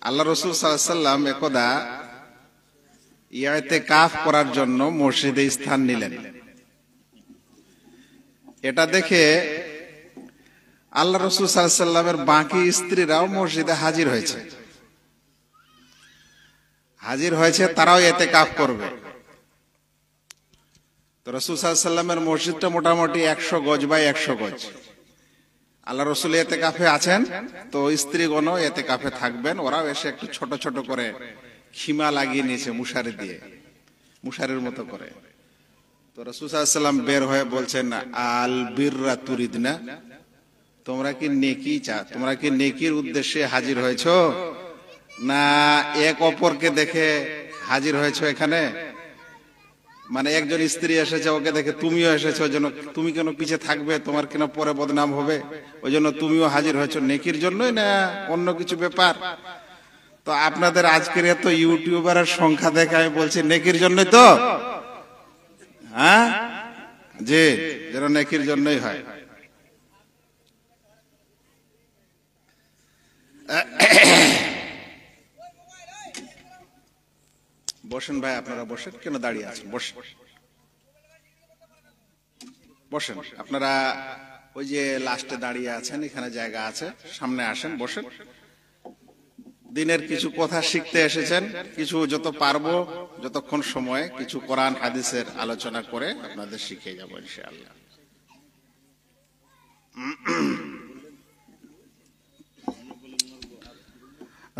আল্লাহ রাসূল সাল্লাল্লাহু আলাইহি ওয়াসাল্লাম একদা ইতিকাফ করার জন্য মসজিদে স্থান নিলেন। এটা দেখে আল্লাহ রাসূল সাল্লাল্লাহু আলাইহি ওয়াসাল্লামের বাকি স্ত্রীরাও মসজিদে হাজির হয়েছে, তারাও ইতিকাফ করবে। তো রাসূল সাল্লাল্লাহু আলাইহি ওয়াসাল্লামের মসজিদটা মোটামুটি 100 গজ বাই 100 গজ। আল্লাহ রাসূল ইতিকাফে আছেন, তো স্ত্রীগণ ইতিকাফে থাকবেন। ওরাও এসে একটু ছোট ছোট করে খিমা লাগিয়ে নিয়েছে মুশারি দিয়ে, মুশারির মতো করে। তো রাসূল সাল্লাল্লাহু আলাইহি ওয়াসাল্লাম বের হয়ে বলছেন, আল বিররা তুরিদনা, তোমরা কি নেকির উদ্দেশ্যে হাজির হয়েছো, না এক অপরকে দেখে হাজির হয়েছো এখানে? মানে একজন স্ত্রী এসেছে, ওকে দেখে তুমিও এসেছো, ওই জন্য তুমি কেন পিছে থাকবে, তোমার কেন পরে বদনাম হবে, ওই জন্য তুমিও হাজির হয়েছো নেকির জন্যই, না অন্য কিছু ব্যাপার? তো আপনাদের আজকের এত ইউটিউবারের সংখ্যা দেখে আমি বলছি নেকির জন্যই তো, হ্যাঁ জি, যেন নেকির জন্যই হয়। বসেন ভাই, আপনারা বসেন, কেন দাঁড়িয়ে আছেন? বসেন আপনারা, ওই যে লাস্টে দাঁড়িয়ে আছেন, এখানে জায়গা আছে, সামনে আসেন, বসেন। দিনের কিছু কথা শিখতে এসেছেন, কিছু যত পারবো, যতক্ষণ সময় কিছু কোরআন হাদিসের আলোচনা করে আপনাদের শিখিয়ে যাবো ইনশাআল্লাহ।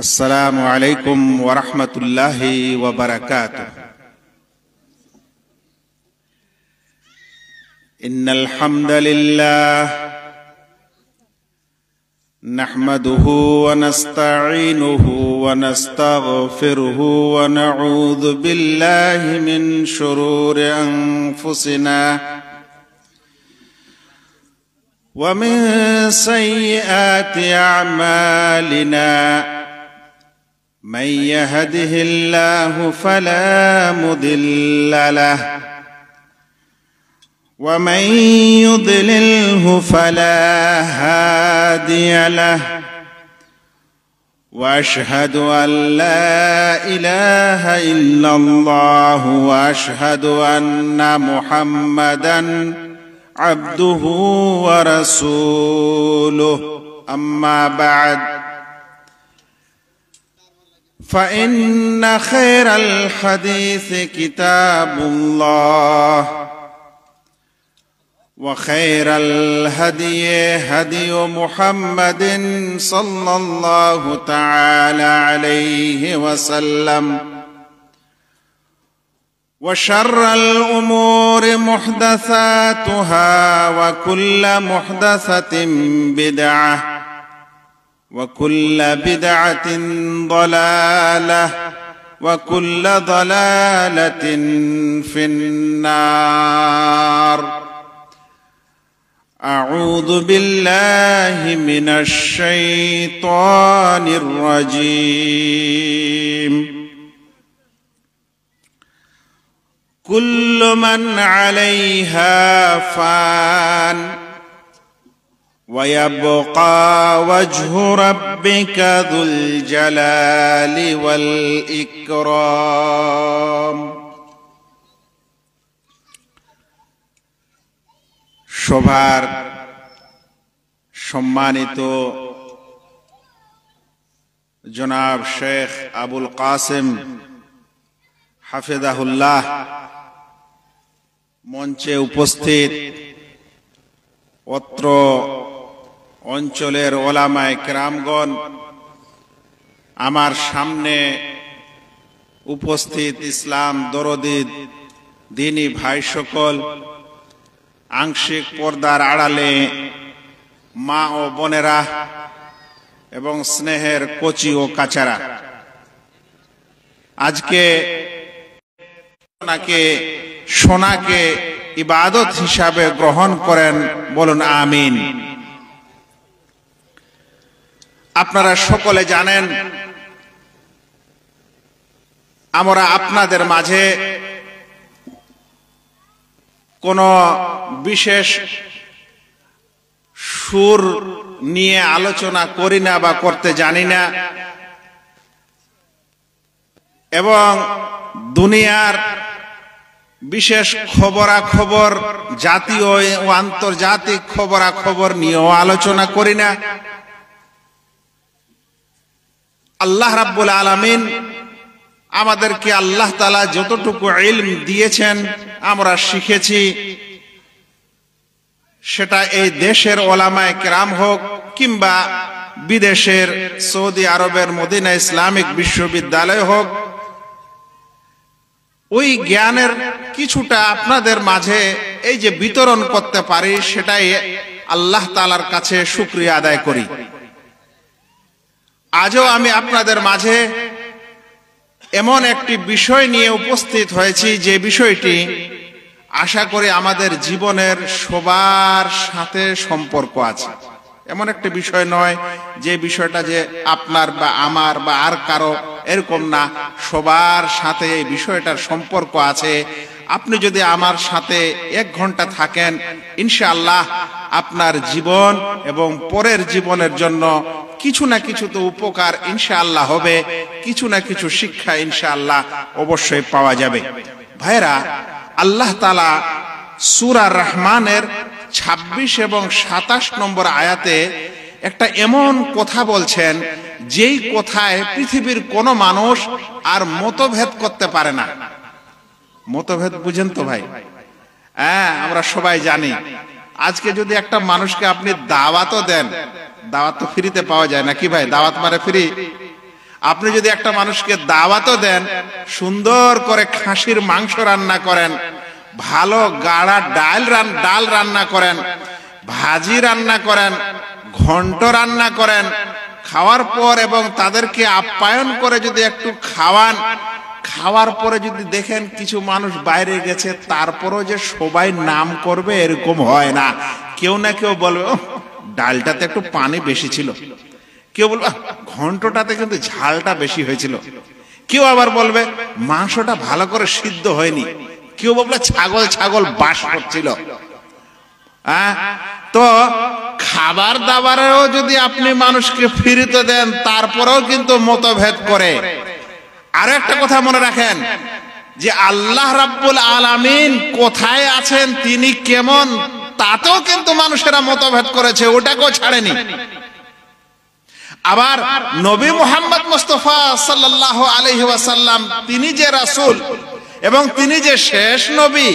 আসসালামু আলাইকুম ওয়া রাহমাতুল্লাহি ওয়া বারাকাতুহু। ইন্নাল হামদালিল্লাহ নাহমাদুহু ওয়া নাস্তাঈনুহু ওয়া নাস্তাগফিরুহু ওয়া নাউযু বিল্লাহি মিন শুরুরি আনফুসিনা ওয়া মিন সাইয়্যাতি আ'মালিনা। من يهده الله فلا مضل له ومن يضلله فلا هادي له واشهد ان لا اله الا الله واشهد ان محمدا عبده ورسوله. اما بعد، فإن خير الحديث كتاب الله وخير الهدي هدي محمد صلى الله تعالى عليه وسلم وشر الأمور محدثاتها وكل محدثة بدعة وكل بدعة ضلالة وكل ضلالة في النار. أعوذ بالله من الشيطان الرجيم. كل من عليها فان ويبقى وجه ربك ذو الجلال والإكرام. সভার সম্মানিত জনাব শেখ আবুল কাসেম হাফেজাহুল্লাহ, মঞ্চে উপস্থিত অত্র অঞ্চলের ওলামায়ে কেরামগণ, আমার সামনে উপস্থিত ইসলাম দরদি দ্বীনি ভাই সকল, আংশিক পর্দার আড়ালে মা ও বোনেরা এবং স্নেহের কচি ও কাচারা, আজকে সোনাকে ইবাদত হিসাবে গ্রহণ করেন, বলুন আমিন। আপনারা সকলে জানেন, আমরা আপনাদের মাঝে কোন বিশেষ সুর নিয়ে আলোচনা করি না বা করতে জানি না। এবং দুনিয়ার বিশেষ খবরাখবর, জাতীয় ও আন্তর্জাতিক খবরাখবর নিয়েও আলোচনা করি না। আল্লাহ রাব্বুল আলামিন আমাদেরকে আল্লাহ তাআলা যতটুকু ইলম দিয়েছেন আমরা শিখেছি, সেটা এই দেশের ওলামায়ে কেরাম হোক কিংবা বিদেশের সৌদি আরবের মদিনা ইসলামিক বিশ্ববিদ্যালয় হোক, ওই জ্ঞানের কিছুটা আপনাদের মাঝে এই যে বিতরণ করতে পারি, সেটাই আল্লাহ তাআলার কাছে শুকরিয়া আদায় করি। আজও আমি আপনাদের মাঝে এমন একটি বিষয় নিয়ে উপস্থিত হয়েছি, যে বিষয়টি আশা করি আমাদের জীবনের সবার সাথে সম্পর্ক আছে। এমন একটা বিষয় নয় যে বিষয়টা যে আপনার বা আমার বা আর কারো, এরকম না, সবার সাথে এই বিষয়টার সম্পর্ক আছে। আপনি যদি আমার সাথে 1 ঘন্টা থাকেন, ইনশাআল্লাহ আপনার জীবন এবং পরের জীবনের জন্য কিছু না কিছু তো উপকার ইনশাআল্লাহ হবে, কিছু না কিছু শিক্ষা ইনশাআল্লাহ অবশ্যই পাওয়া যাবে। ভাইরা, আল্লাহ তাআলা সূরা রহমানের 26 এবং 27 নম্বর আয়াতে একটা এমন কথা বলছেন, যেই কথায় পৃথিবীর কোনো মানুষ আর মতভেদ করতে পারে না। মতভেদ বুঝেন তো ভাই? হ্যাঁ, আমরা সবাই জানি। আজকে যদি একটা মানুষকে আপনি দাওয়াতও দেন, দাওয়াত তো ফ্রিতে পাওয়া যায় নাকি ভাই? দাওয়াত মানে ফ্রি। আপনি যদি একটা মানুষকে দাওয়াতও দেন, সুন্দর করে খাসির মাংস রান্না করেন, ভালো গাঢ়া ডাল রান্না করেন, ভাজি রান্না করেন, ঘন্ট রান্না করেন, খাওয়ার পর এবং তাদেরকে আপ্যায়ন করে যদি একটু খাওয়ান, খাওয়ার পরে যদি দেখেন কিছু মানুষ বাইরে গেছে, তারপরও যে সবাই নাম করবে এরকম হয় না। কেউ না কেউ বলবে ডালটাতে একটু পানি বেশি ছিল, কেউ বলবে ঘন্টটাতে কিন্তু ঝালটা বেশি হয়েছিল, কেউ আবার বলবে মাংসটা ভালো করে সিদ্ধ হয়নি, কেউ বলবে ছাগল বাস করছিল। তো খাবার দাবারেও যদি আপনি মানুষকে ফিরিতে দেন, তারপরেও কিন্তু মতভেদ করে। আরো একটা কথা মনে রাখেন, যে আল্লাহ রাব্বুল আলামিন কোথায় আছেন, তিনি কেমন, তাতেও কিন্তু মানুষেরা মতভেদ করেছে, ওটাকেও ছাড়েনি। আবার নবী মুহাম্মদ মুস্তাফা সাল্লাল্লাহু আলাইহি ওয়াসাল্লাম, তিনি যে রাসূল এবং তিনি যে শেষ নবী,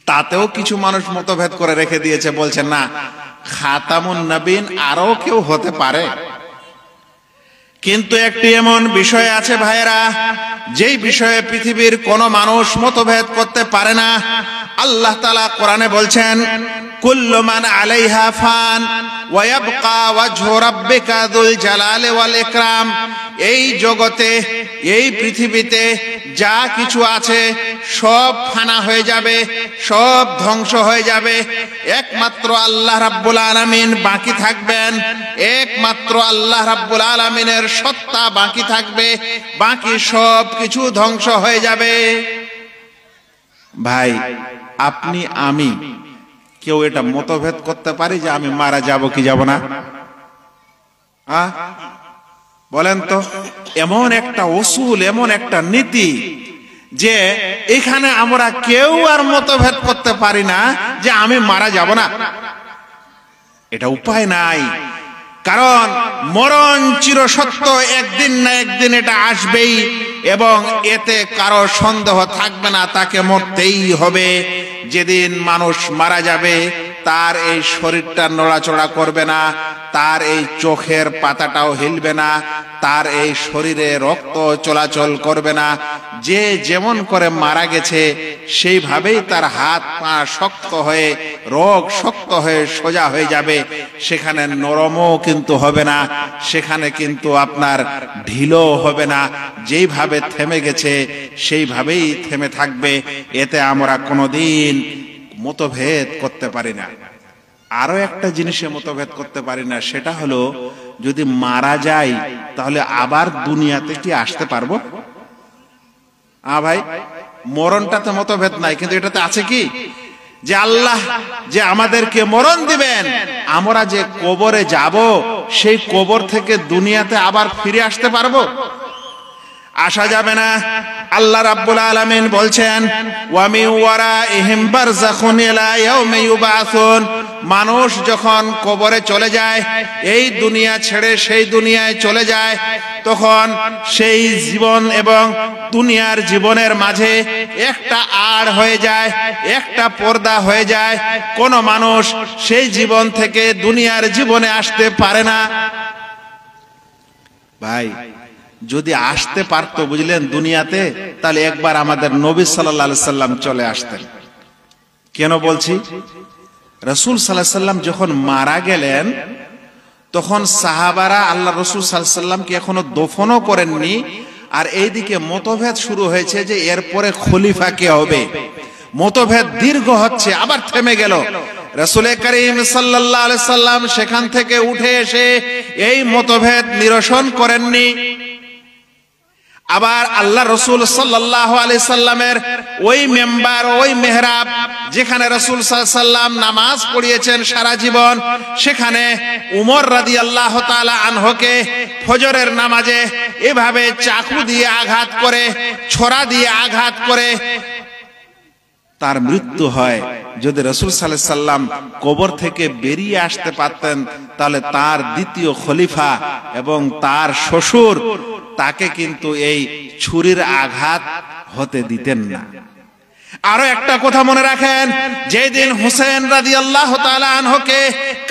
তাতেও কিছু মানুষ মতভেদ করে রেখে দিয়েছে, বলছেন না, খাতামুন নবীন আরো কেউ হতে পারে। কিন্তু একটি এমন বিষয় আছে ভাইয়েরা, যেই বিষয়ে পৃথিবীর কোন মানুষ মতভেদ করতে পারে না। আল্লাহ তাআলা কোরআনে বলছেন, কুল্লু মান আলাইহা ফান ওয়া ইয়াবকা ওয়াজহু রাব্বিকা যুল জালালি ওয়াল ইকরাম। এই জগতে, এই পৃথিবীতে যা কিছু আছে সব ফানা হয়ে যাবে, সব ধ্বংস হয়ে যাবে, একমাত্র আল্লাহ রাব্বুল আলামিন বাকি থাকবেন। একমাত্র আল্লাহ রাব্বুল আলামিনের সত্তা বাকি থাকবে, বাকি সব কিছু ধ্বংস হয়ে যাবে। ভাই, আপনি আমি কেউ এটা মতভেদ করতে পারি যে আমি মারা যাব কি যাব না? বলেন তো। এমন একটা উসুল, এমন একটা নীতি, যে এখানে আমরা কেউ আর মতভেদ করতে পারি না যে আমি মারা যাব না। এটা উপায় নাই, কারণ মরণ চিরসত্য, একদিন না একদিন এটা আসবেই, এবং এতে কারো সন্দেহ থাকবে না, তাকে মরতেই হবে। যেদিন মানুষ মারা যাবে, তার এই শরীরটা নড়াচড়া করবে না, তার এই চোখের পাতাটাও হিলবে না, তার এই শরীরে রক্ত চলাচল করবে না। যে যেমন করে মারা গেছে সেইভাবেই তার হাত পা শক্ত হয়ে, রোগ শক্ত হয়ে সোজা হয়ে যাবে। সেখানে নরমও কিন্তু হবে না, সেখানে কিন্তু আপনার ঢিলও হবে না। যেইভাবে থেমে গেছে সেইভাবেই থেমে থাকবে। এতে আমরা কোনোদিন মতভেদ করতে পারি না। আরো একটা জিনিসে মতভেদ করতে পারি না, সেটা হলো যদি মারা যাই তাহলে আবার দুনিয়াতে কি আসতে পারবো? ভাই, মরণটাতে মতভেদ নাই, কিন্তু এটাতে আছে কি যে আল্লাহ যে আমাদেরকে মরণ দিবেন, আমরা যে কবরে যাব সেই কবর থেকে দুনিয়াতে আবার ফিরে আসতে পারবো? আসা যাবে না। আল্লাহ রাব্বুল আলামিন বলছেন ওয়া মিন ওয়ারাইহিম বারযাখুন ইলা ইয়াউমি ইউবাসুন, মানুষ যখন কবরে চলে যায়, এই দুনিয়া ছেড়ে সেই দুনিয়ায় চলে যায়, তখন সেই জীবন এবং দুনিয়ার জীবনের মাঝে একটা আড় হয়ে যায়, একটা পর্দা হয়ে যায়। কোন মানুষ সেই জীবন থেকে দুনিয়ার জীবনে আসতে পারে না। ভাই, যদি আসতে পারতো, বুঝলেন, দুনিয়াতে, তাহলে একবার আমাদের নবী সাল্লাল্লাহু আলাইহি সাল্লাম চলে আসতেন। কেন বলছি? রাসূল সাল্লাল্লাহু আলাইহি সাল্লাম যখন মারা গেলেন, তখন সাহাবারা আল্লাহ রাসূল সাল্লাল্লাহু আলাইহি সাল্লামকে এখনো দফনও করেননি, আর এইদিকে মতভেদ শুরু হয়েছে যে এরপরে খলিফা কে হবে। মতভেদ দীর্ঘ হচ্ছে, আবার থেমে গেল। রাসূল করিম সাল্লাল্লাহু আলাইহি সাল্লাম সেখান থেকে উঠে এসে এই মতভেদ নিরসন করেননি। আবার আল্লাহ রাসূল সাল্লাল্লাহু আলাইহি সাল্লামের ওই মেম্বার, ওই মেহরাব, যেখানে রাসূল সাল্লাল্লাহু আলাইহি সাল্লাম নামাজ পড়িয়েছেন সারা জীবন, সেখানে উমর রাদিয়াল্লাহু তাআলা আনহুকে ফজরের নামাজে এভাবে চাকু দিয়ে আঘাত করে, ছোরা দিয়ে আঘাত করে তার মৃত্যু হয়। যদি রাসূল সাল্লাল্লাহু আলাইহি সাল্লাম কবর থেকে বেরিয়ে আসতে পারতেন, তাহলে তার দ্বিতীয় খলিফা এবং তার শ্বশুর তাকে কিন্তু এই ছুরির আঘাত হতে দিতেন না। আরো একটা কথা মনে রাখেন, যেদিন হুসেন রাদিয়াল্লাহু তাআলা আনহুকে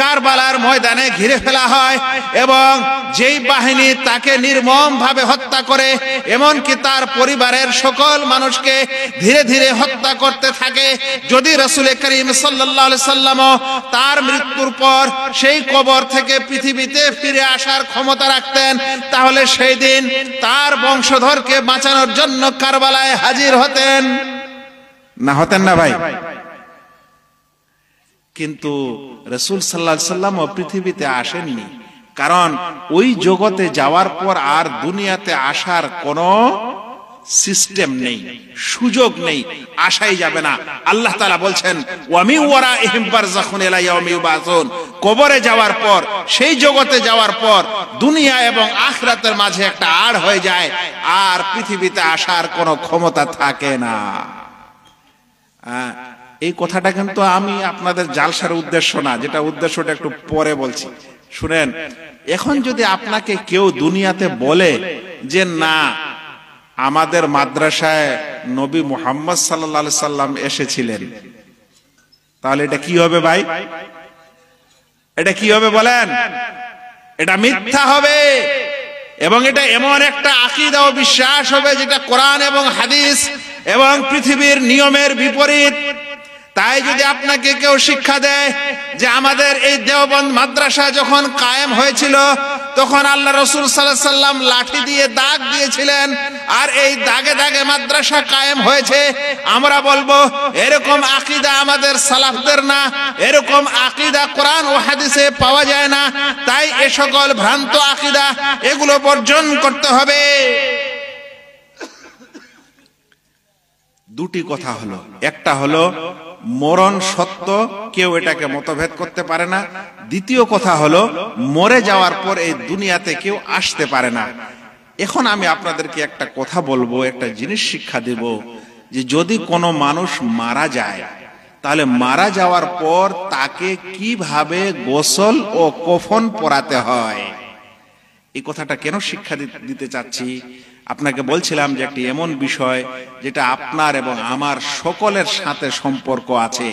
কারবালার ময়দানে ঘিরে ফেলা হয় এবং যেই বাহিনী তাকে নির্মম ভাবে হত্যা করে, এমনকি তার পরিবারের সকল মানুষকে ধীরে ধীরে হত্যা করতে থাকে, যদি রাসূল করিম সাল্লাল্লাহু আলাইহি সাল্লাম তার মৃত্যুর পর সেই কবর থেকে পৃথিবীতে ফিরে আসার ক্ষমতা রাখতেন, তাহলে সেই দিন তার বংশধরকে বাঁচানোর জন্য কারবালায় হাজির হতেন না, হতেন না ভাই? কিন্তু রাসূল সাল্লাল্লাহু আলাইহি সাল্লাম পৃথিবীতে আসেননি, কারণ ওই জগতে যাওয়ার পর আর দুনিয়াতে আসার কোনো সিস্টেম নেই, সুযোগ নেই, আসাই যাবে না। আল্লাহ তাআলা বলছেন ওয়া মিন ওয়ারাইহিম বারযাখুন ইলা ইয়াউমি ইউবাসুন, কবরে যাওয়ার পর, সেই জগতে যাওয়ার পর দুনিয়া এবং আখিরাতের মাঝে একটা আড় হয়ে যায়, আর পৃথিবীতে আসার কোনো ক্ষমতা থাকে না। এই কথাটা কিন্তু আমি আপনাদের জালসার উদ্দেশ্য না, যেটা উদ্দেশ্যটা একটু পরে বলছি, শুনেন। এখন যদি আপনাকে কেউ দুনিয়াতে বলে যে না, আমাদের মাদ্রাসায় নবী মুহাম্মদ সাল্লাল্লাহু আলাইহি সাল্লাম এসেছিলেন, তাহলে এটা কি হবে ভাই? এটা কি হবে বলেন? এটা মিথ্যা হবে, এবং এটা এমন একটা আকীদা ও বিশ্বাস হবে যেটা কোরআন এবং হাদিস এবং পৃথিবীর নিয়মের বিপরীত। তাই যদি আপনাকে কেউ শিক্ষা দেয় যে আমাদের এই দেওবন্দ মাদ্রাসা যখন কায়েম হয়েছিল, তখন আল্লাহ রাসূল সাল্লাল্লাহু আলাইহি সাল্লাম লাঠি দিয়ে দাগ দিয়েছিলেন, আর এই দাগে দাগে মাদ্রাসা কায়েম হয়েছে, আমরা বলবো এরকম আকীদা আমাদের সালাফদের না, এরকম আকীদা কোরআন ও হাদিসে পাওয়া যায় না। তাই এ সকল ভ্রান্ত আকীদা, এগুলো বর্জন করতে হবে। দুটি কথা হলো, একটা হলো মরণ সত্য, কেউ এটাকে মতভেদ করতে পারে না। দ্বিতীয় কথা হলো মরে যাওয়ার পর এই দুনিয়াতে কেউ আসতে পারে না। এখন আমি আপনাদেরকে একটা কথা বলবো, একটা জিনিস শিক্ষা দেব, যে যদি কোনো মানুষ মারা যায়, তাহলে মারা যাওয়ার পর তাকে কিভাবে গোসল ও কফন পরাতে হয়। এই কথাটা কেন শিক্ষা দিতে চাচ্ছি, আপনাকে বলছিলাম যে একটি এমন বিষয় যেটা আপনার এবং আমার সকলের সাথে সম্পর্ক আছে।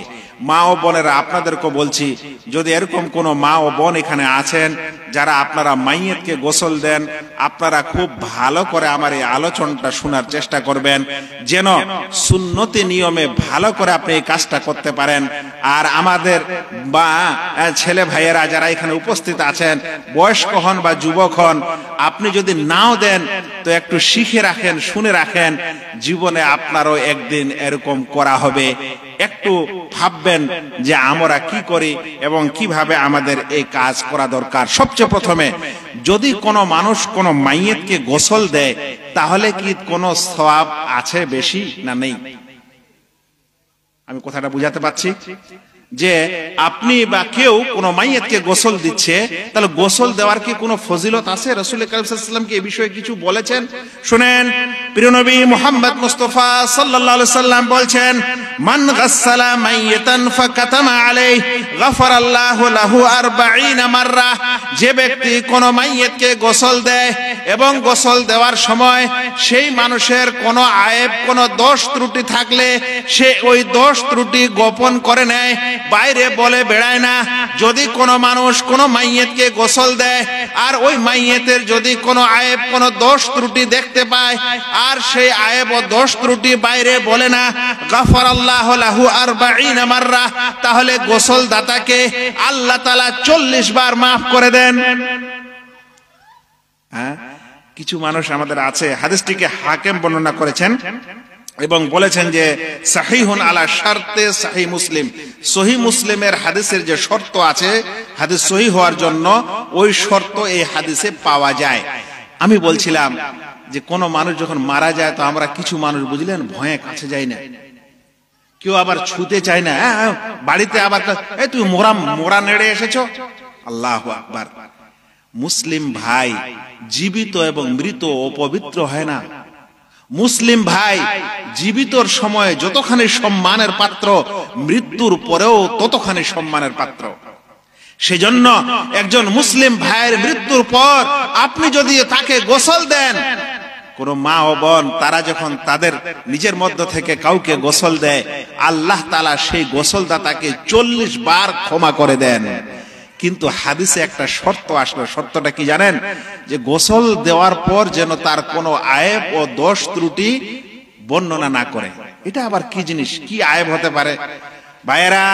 মা ও বোনেরা, আপনাদেরকে বলছি, যদি এরকম কোনো মা ও বোন এখানে আছেন যারা আপনারা মাইয়েতকে গোসল দেন, আপনারা খুব ভালো করে আমার এই আলোচনাটা শোনার চেষ্টা করবেন, যেন সুন্নতি নিয়মে ভালো করে আপনি এই কাজটা করতে পারেন। আর আমাদের বা ছেলে ভাইয়েরা যারা এখানে উপস্থিত আছেন, বয়স্ক হন বা যুবক হন, আপনি যদি নাও দেন তো একটু শিখে রাখেন, শুনে রাখেন, জীবনে আপনারও একদিন এরকম করা হবে। একটু ভাববেন যে আমরা কি করি এবং কিভাবে আমাদের এই কাজ করা দরকার। সবচেয়ে প্রথমে, যদি কোনো মানুষ কোনো মাইয়েতকে গোসল দেয়, তাহলে কি কোনো সওয়াব আছে বেশি না নেই? আমি কথাটা বুঝাতে পারছি? যে আপনি বা কেউ কোনো মাইয়াতকে গোসল দিচ্ছে, তাহলে গোসল দেওয়ার কি কোনো ফজিলত আছে? রাসূল কারীম সাল্লাল্লাহু আলাইহি ওয়াসাল্লাম কি এই বিষয়ে কিছু বলেছেন? শুনেন, প্রিয় নবী মুহাম্মদ মুস্তাফা সাল্লাল্লাহু আলাইহি ওয়াসাল্লাম বলছেন, মান গাসসালা মাইয়াতান ফাকাতামা আলাইহি গাফারাল্লাহু লাহু 40 মাররা। যে ব্যক্তি কোনো মাইয়াতকে গোসল দেয় এবং গোসল দেওয়ার সময় সেই মানুষের কোনো আয়েব, কোনো দোষ ত্রুটি থাকলে সে ওই দোষ ত্রুটি গোপন করে নেয়, বাইরে বলে বেড়ায় না। যদি কোনো মানুষ কোনো মাইয়াতকে গোসল দেয় আর ওই মাইয়াতের যদি কোনো আয়েব, কোনো দোষ ত্রুটি দেখতে পায় আর সেই আয়েব ও দোষ ত্রুটি বাইরে বলে না, গাফারাল্লাহু লাহু 40 মাররা, তাহলে গোসল দাতাকে আল্লাহ তাআলা 40 বার মাফ করে দেন। হ্যাঁ, কিছু মানুষ আমাদের আছে, হাদিসটিকে হাকিম বর্ণনা করেছেন এবং বলেছেন যে সাহিহুন আলা শারতে সহিহ মুসলিম, সহিহ মুসলিমের হাদিসের যে শর্ত আছে হাদিস সহিহ হওয়ার জন্য, ওই শর্ত এই হাদিসে পাওয়া যায়। আমি বলছিলাম যে কোন মানুষ যখন মারা যায় তো আমরা কিছু মানুষ বুঝলেন ভয়ে কাছে যাই না, কেউ আবার ছুতে চায় না, বাড়িতে আবার এই তুই মোরা নেড়ে এসেছো। আল্লাহু আকবার। মুসলিম ভাই জীবিত এবং মৃত অপবিত্র হয় না। মুসলিম ভাই জীবিতর সময় যতখানি সম্মানের পাত্র, মৃত্যুর পরেও ততখানি সম্মানের পাত্র। সেজন্য একজন মুসলিম ভাইয়ের মৃত্যুর পর আপনি যদি তাকে গোসল দেন, কোন মা ও বোন তারা যখন তাদের নিজের মধ্য থেকে কাউকে গোসল দেয়, আল্লাহ তাআলা সেই গোসলদাতাকে 40 বার ক্ষমা করে দেন। কিন্তু হাদিসে একটা শর্ত আসলো। শর্তটা কি জানেন? যে গোসল দেওয়ার পর যেন তার কোনো আয়েব ও দোষ ত্রুটি বর্ণনা না করে। এটা আবার কি জিনিস, কি আয়েব হতে পারে? ভাইয়েরা,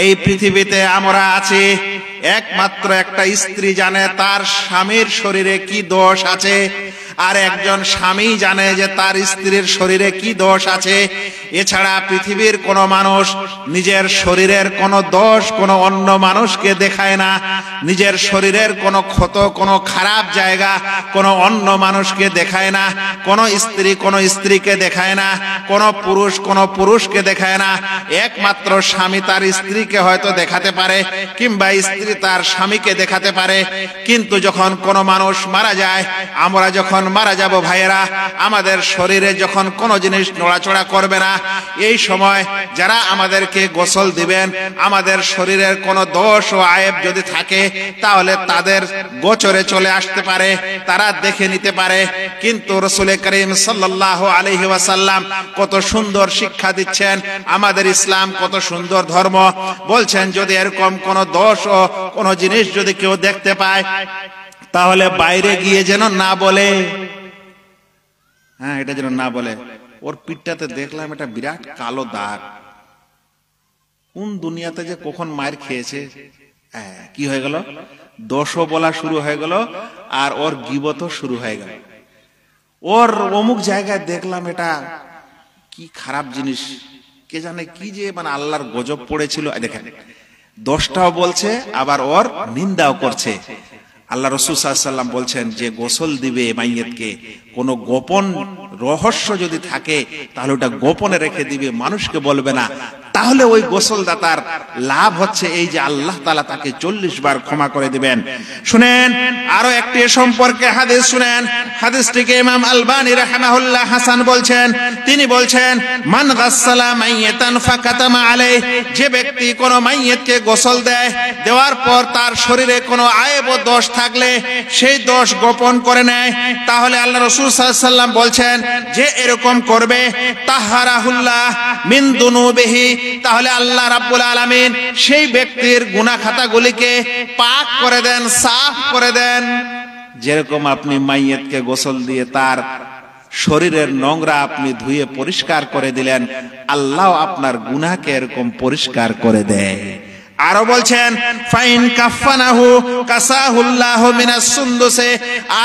এই পৃথিবীতে আমরা আছি, একমাত্র একটা স্ত্রী জানে তার স্বামীর শরীরে কি দোষ আছে, আর একজন স্বামী জানে যে তার স্ত্রীর শরীরে কি দোষ আছে। এছাড়া পৃথিবীর কোন মানুষ নিজের শরীরের কোন দোষ কোনো অন্য মানুষকে দেখায় না, নিজের শরীরের কোনো ক্ষত, কোনো খারাপ জায়গা কোনো অন্য মানুষকে দেখায় না, কোন স্ত্রী কোনো স্ত্রীকে দেখায় না, কোন পুরুষ কোনো পুরুষকে দেখায় না। একমাত্র স্বামী তার স্ত্রীকে হয়তো দেখাতে পারে কিংবা স্ত্রী তার স্বামীকে দেখাতে পারে। কিন্তু যখন কোনো মানুষ মারা যায়, আমরা যখন মারা যাব ভাইয়েরা, আমাদের শরীরে যখন কোনো জিনিস নড়াচড়া করবে না, এই সময় যারা আমাদেরকে গোসল দিবেন, আমাদের শরীরের কোনো দোষ ও আয়েব যদি থাকে তাহলে তাদের গোচরে চলে আসতে পারে, তারা দেখে নিতে পারে। কিন্তু রাসূল করিম সাল্লাল্লাহু আলাইহি ওয়াসাল্লাম কত সুন্দর শিক্ষা দিচ্ছেন, আমাদের ইসলাম কত সুন্দর ধর্ম। বলছেন যদি এরকম কোনো দোষ ও কোনো জিনিস যদি কেউ দেখতে পায় তাহলে বাইরে গিয়ে যেন না বলে। হ্যাঁ, এটা যেন না বলে। ওর পিঠটাতে দেখলাম একটা বিরাট কালো দাগ, কোন দুনিয়াতে যে কখন মার খেয়েছে। কি হয়ে গেল? দোষও বলা শুরু হয়ে গেল আর ওর গীবতও শুরু হয়ে গেল। ওর অমুক জায়গায় দেখলাম এটা কি খারাপ জিনিস, কে জানে কি যে মানে আল্লাহর গজব পড়েছিল। দেখেন, দোষটাও বলছে আবার ওর নিন্দাও করছে। আল্লাহ রাসূল সাল্লাল্লাহু আলাইহি ওয়াসাল্লাম বলছেন যে গোসল দিবে মাইয়াতকে, কোনো গোপন রহস্য যদি থাকে তাহলে ওটা গোপনে রেখে দিবে, মানুষকে বলবে না। তাহলে ওই গোসলদাতার লাভ হচ্ছে এই যে আল্লাহ তাআলা তাকে 40 বার ক্ষমা করে দিবেন। শুনেন আরো একটি সম্পর্কে হাদিস শুনেন। হাদিসটিকে ইমাম আলবানী রাহিমাহুল্লাহ হাসান বলছেন। তিনি বলছেন, মান গাসসালা মাইয়াতান ফাকাতামা আলাইহি, যে ব্যক্তি কোনো মাইয়াতকে গোসল দেয়, দেওয়ার পর তার শরীরে কোনো আয়েব ও দোষ থাকলে সেই দোষ গোপন করে নেয়, তাহলে আল্লাহ রাসূল সাল্লাল্লাহু আলাইহি ওয়াসাল্লাম বলছেন যে এরকম করবে, তাহারাহুল্লাহ মিন দুনুবিহি, তাহলে আল্লাহ রাব্বুল আলামিন সেই ব্যক্তির গুনাহ খাতাগুলিকে পাক করে দেন, সাফ করে দেন। যেরকম আপনি মাইয়াতকে গোসল দিয়ে তার শরীরের নোংরা আপনি ধুয়ে পরিষ্কার করে দিলেন, আল্লাহ আপনার গুনাহকে এরকম পরিষ্কার করে দেয়। আরো বলছেন, ফাইন কাফানাহু কাসাহুল্লাহু মিনাস সুন্দুসে,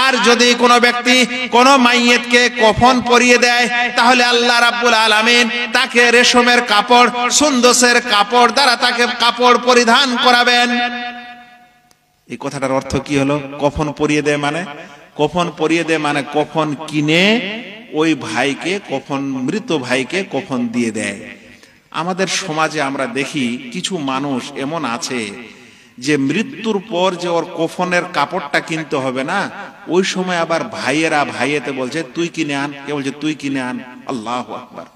আর যদি কোনো ব্যক্তি কোনো মাইয়াতকে কফন পরিয়ে দেয় তাহলে আল্লাহ রাব্বুল আলামিন তাকে রেশমের কাপড়, সুন্দুসের কাপড় দ্বারা তাকে কাপড় পরিধান করাবেন। এই কথাটার অর্থ কি হলো? কফন পরিয়ে দেয় মানে, কফন পরিয়ে দেয় মানে কফন কিনে ওই ভাইকে, কফন মৃত ভাইকে কফন দিয়ে দেয়। আমাদের সমাজে আমরা দেখি কিছু মানুষ এমন আছে যে মৃত্যুর পর যে ওর কফনের কাপড়টা কিনতে হবে না, ওই সময় আবার ভাইয়েরা ভাইয়েতে বলছে তুই কিনে আন, কে বলছে তুই কিনে আন। আল্লাহু আকবার।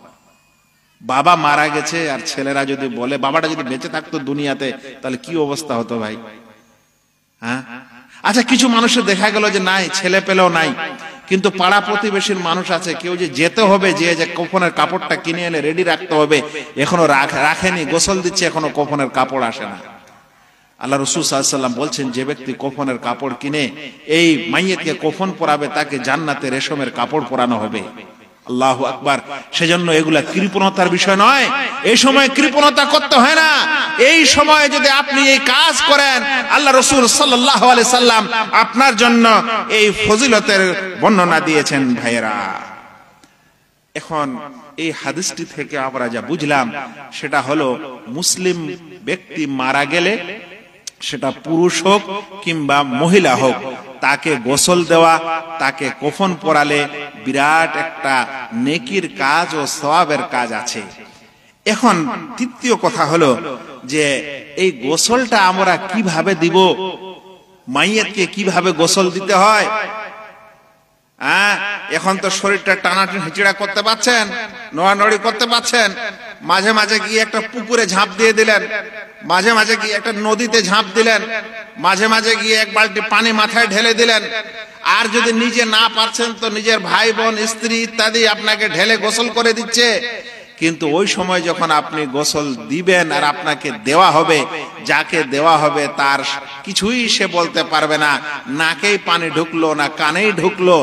বাবা মারা গেছে আর ছেলেরা যদি বলে, বাবাটা যদি বেঁচে থাকতো দুনিয়াতে তাহলে কি অবস্থা হতো ভাই? হ্যাঁ, আচ্ছা কিছু মানুষের দেখা গেল যে নাই, ছেলে পেলেও নাই, কিন্তু পাড়া প্রতিবেশীর মানুষ আছে, কেউ যে যেতে হবে, যে কফনের কাপড়টা কিনে এনে রেডি রাখতে হবে, এখনো রাখেনি, গোসল দিচ্ছে, এখনো কফনের কাপড় আসে না। আল্লাহ রাসূল সাল্লাল্লাহু আলাইহি ওয়াসাল্লাম বলছেন, যে ব্যক্তি কফনের কাপড় কিনে এই মাইয়িতকে কফন পরাবে, তাকে জান্নাতে রেশমের কাপড় পরানো হবে। আল্লাহু আকবার। সেজন্য এগুলা কৃপণতার বিষয় নয়, এই সময় কৃপণতা করতে হয় না। এই সময়ে যদি আপনি এই কাজ করেন, আল্লাহ রাসূল সাল্লাল্লাহু আলাইহি সাল্লাম আপনার জন্য এই ফজিলতের বর্ণনা দিয়েছেন। ভাইয়েরা, এখন এই হাদিসটি থেকে আমরা যা বুঝলাম সেটা হলো, মুসলিম ব্যক্তি মারা গেলে, সেটা পুরুষ হোক কিংবা মহিলা হোক, তাকে গোসল দেওয়া, তাকে কফন পরালে বিরাট একটা নেকির কাজ ও সওয়াবের কাজ আছে। এখন তৃতীয় কথা হলো যে এই গোসলটা আমরা কিভাবে দিব, মাইয়িতকে কিভাবে গোসল দিতে হয়। এখন তো শরীরটা টানাটানি হিচড়া করতে পারছেন, নড়ানড়ি করতে পারছেন, মাঝে মাঝে গিয়ে একটা পুকুরে ঝাঁপ দিয়ে দিলেন, মাঝে মাঝে গিয়ে একটা নদীতে ঝাঁপ দিলেন, মাঝে মাঝে গিয়ে এক বালতি পানি মাথায় ঢেলে দিলেন। আর যদি নিজে না পারছেন তো নিজের ভাই বোন স্ত্রী ইত্যাদি আপনাকে ঢেলে গোসল করে দিচ্ছে। কিন্তু ওই সময় যখন আপনি গোসল দিবেন আর আপনাকে দেওয়া হবে, যাকে দেওয়া হবে তার কিছুই সে বলতে পারবে না, নাকেই পানি ঢুকলো না কানেই ঢুকলো,